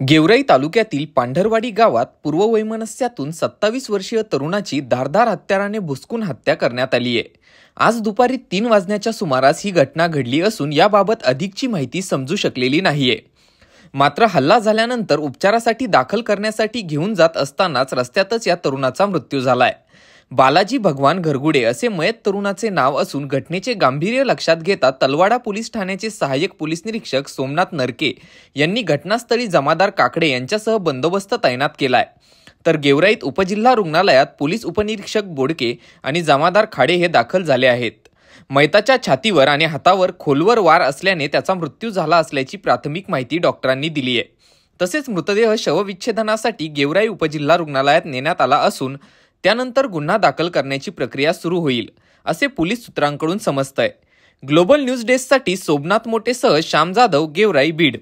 गेवराई तालुक्यातील पांढरवाडी गावात पूर्ववैमनस्यातून 27 वर्षीय तरुणाची धारदार हत्याराने भुसकून हत्या करण्यात आली आहे। आज दुपारी 3 वाजण्याच्या सुमारास ही घटना घडली असून याबाबत अधिकची माहिती समजू शकलेली नाहीये। मात्र हल्ला झाल्यानंतर उपचारासाठी दाखल करण्यासाठी घेऊन जात असतानाच रस्त्यातच या तरुणाचा मृत्यू झालाय। बालाजी भगवान घरगुडे असे मयत तरुणाचे नाव असून घटनेचे गांभीर्य लक्षात घेता तलवाडा पोलीस ठाण्याचे सहाय्यक पोलीस निरीक्षक सोमनाथ नरके यांनी घटनास्थळी जमादार काकडे यांच्यासह बंदोबस्त तैनात केलाय। तर गेवराईत उपजिल्हा रुग्णालयात पोलीस उपनिरीक्षक बोडके आणि जमादार खाडे हे दाखल झाले आहेत। मयताच्या छातीवर आणि हातावर खोलवर वार असल्याने त्याचा मृत्यू झाला असल्याची प्राथमिक माहिती डॉक्टरांनी दिली आहे। तसेच मृतदेह शवविच्छेदनासाठी गेवराई उपजिल्हा रुग्णालयात नेण्यात आला असून त्यानंतर गुन्हा दाखल करण्याची प्रक्रिया सुरू होईल असे पोलीस सूत्रांकडून समजतंय। ग्लोबल न्यूज डेस्कसाठी सोमनाथ मोटेसह श्याम जाधव, गेवराई, बीड।